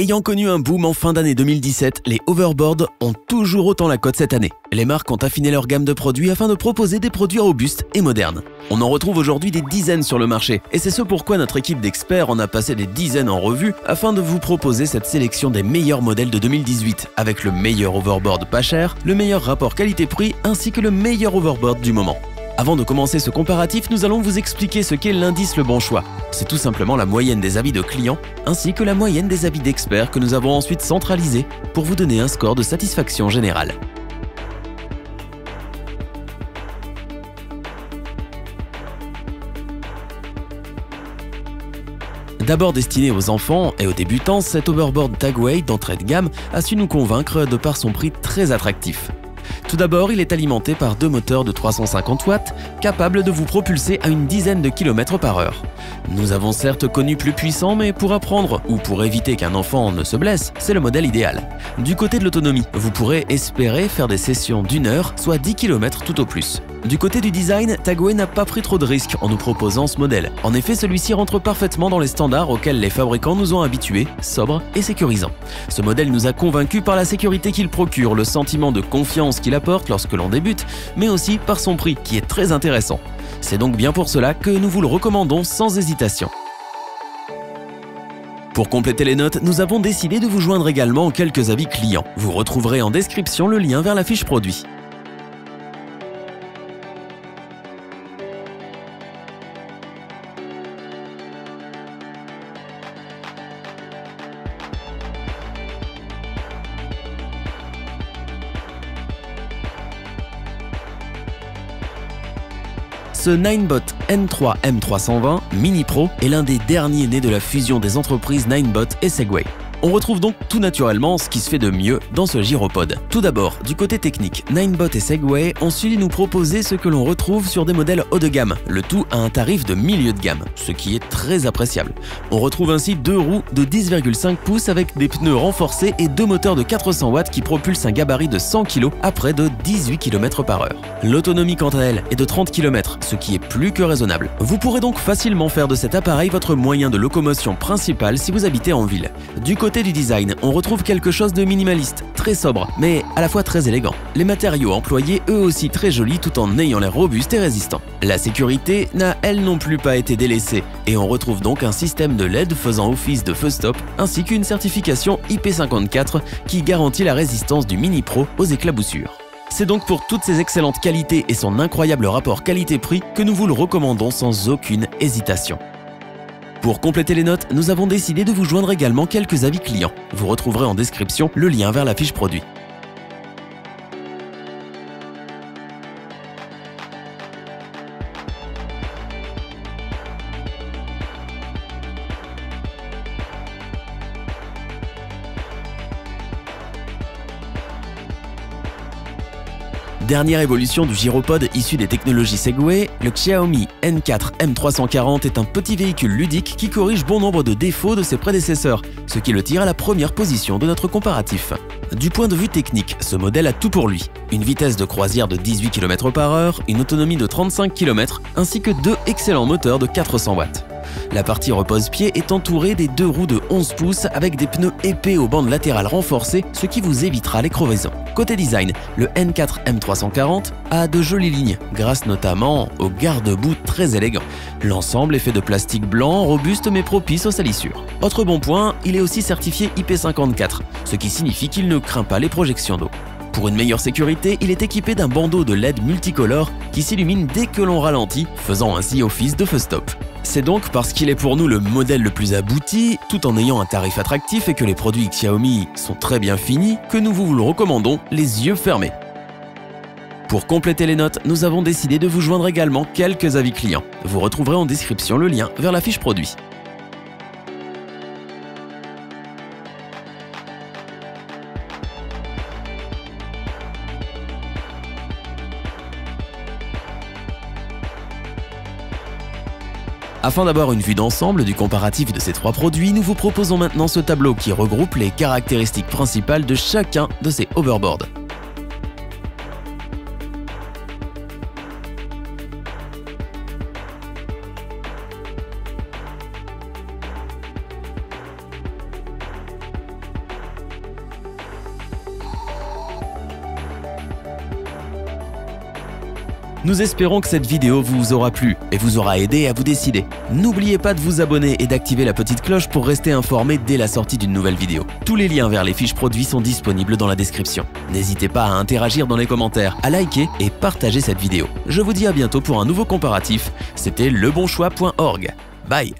Ayant connu un boom en fin d'année 2017, les hoverboards ont toujours autant la cote cette année. Les marques ont affiné leur gamme de produits afin de proposer des produits robustes et modernes. On en retrouve aujourd'hui des dizaines sur le marché et c'est ce pourquoi notre équipe d'experts en a passé des dizaines en revue afin de vous proposer cette sélection des meilleurs modèles de 2018 avec le meilleur overboard pas cher, le meilleur rapport qualité-prix ainsi que le meilleur overboard du moment. Avant de commencer ce comparatif, nous allons vous expliquer ce qu'est l'indice Le Bon Choix. C'est tout simplement la moyenne des avis de clients ainsi que la moyenne des avis d'experts que nous avons ensuite centralisés pour vous donner un score de satisfaction générale. D'abord destiné aux enfants et aux débutants, cet overboard Tagway d'entrée de gamme a su nous convaincre de par son prix très attractif. Tout d'abord, il est alimenté par deux moteurs de 350 watts, capables de vous propulser à une dizaine de kilomètres par heure. Nous avons certes connu plus puissant, mais pour apprendre ou pour éviter qu'un enfant ne se blesse, c'est le modèle idéal. Du côté de l'autonomie, vous pourrez espérer faire des sessions d'1 heure, soit 10 km tout au plus. Du côté du design, Tagway n'a pas pris trop de risques en nous proposant ce modèle. En effet, celui-ci rentre parfaitement dans les standards auxquels les fabricants nous ont habitués, sobre et sécurisant. Ce modèle nous a convaincus par la sécurité qu'il procure, le sentiment de confiance qu'il apporte lorsque l'on débute, mais aussi par son prix qui est très intéressant. C'est donc bien pour cela que nous vous le recommandons sans hésitation. Pour compléter les notes, nous avons décidé de vous joindre également quelques avis clients. Vous retrouverez en description le lien vers la fiche produit. Ce Ninebot N3 M320 Mini Pro est l'un des derniers nés de la fusion des entreprises Ninebot et Segway. On retrouve donc tout naturellement ce qui se fait de mieux dans ce gyropode. Tout d'abord, du côté technique, Ninebot et Segway ont su nous proposer ce que l'on retrouve sur des modèles haut de gamme, le tout à un tarif de milieu de gamme, ce qui est très appréciable. On retrouve ainsi deux roues de 10,5 pouces avec des pneus renforcés et deux moteurs de 400 watts qui propulsent un gabarit de 100 kg à près de 18 km par heure. L'autonomie quant à elle est de 30 km, ce qui est plus que raisonnable. Vous pourrez donc facilement faire de cet appareil votre moyen de locomotion principal si vous habitez en ville. Du côté du design, on retrouve quelque chose de minimaliste, très sobre, mais à la fois très élégant. Les matériaux employés, eux aussi très jolis tout en ayant l'air robuste et résistant. La sécurité n'a elle non plus pas été délaissée et on retrouve donc un système de LED faisant office de feu stop ainsi qu'une certification IP54 qui garantit la résistance du Mini Pro aux éclaboussures. C'est donc pour toutes ces excellentes qualités et son incroyable rapport qualité-prix que nous vous le recommandons sans aucune hésitation. Pour compléter les notes, nous avons décidé de vous joindre également quelques avis clients. Vous retrouverez en description le lien vers la fiche produit. Dernière évolution du gyropode issu des technologies Segway, le Xiaomi N4 M340 est un petit véhicule ludique qui corrige bon nombre de défauts de ses prédécesseurs, ce qui le tire à la première position de notre comparatif. Du point de vue technique, ce modèle a tout pour lui. Une vitesse de croisière de 18 km par heure, une autonomie de 35 km, ainsi que deux excellents moteurs de 400 watts. La partie repose-pied est entourée des deux roues de 11 pouces avec des pneus épais aux bandes latérales renforcées, ce qui vous évitera les crevaisons. Côté design, le N4 M340 a de jolies lignes, grâce notamment aux garde-boue très élégants. L'ensemble est fait de plastique blanc, robuste mais propice aux salissures. Autre bon point, il est aussi certifié IP54, ce qui signifie qu'il ne craint pas les projections d'eau. Pour une meilleure sécurité, il est équipé d'un bandeau de LED multicolore qui s'illumine dès que l'on ralentit, faisant ainsi office de feu stop. C'est donc parce qu'il est pour nous le modèle le plus abouti, tout en ayant un tarif attractif et que les produits Xiaomi sont très bien finis, que nous vous le recommandons les yeux fermés. Pour compléter les notes, nous avons décidé de vous joindre également quelques avis clients. Vous retrouverez en description le lien vers la fiche produit. Afin d'avoir une vue d'ensemble du comparatif de ces trois produits, nous vous proposons maintenant ce tableau qui regroupe les caractéristiques principales de chacun de ces hoverboards. Nous espérons que cette vidéo vous aura plu et vous aura aidé à vous décider. N'oubliez pas de vous abonner et d'activer la petite cloche pour rester informé dès la sortie d'une nouvelle vidéo. Tous les liens vers les fiches produits sont disponibles dans la description. N'hésitez pas à interagir dans les commentaires, à liker et partager cette vidéo. Je vous dis à bientôt pour un nouveau comparatif. C'était lebonchoix.org. Bye!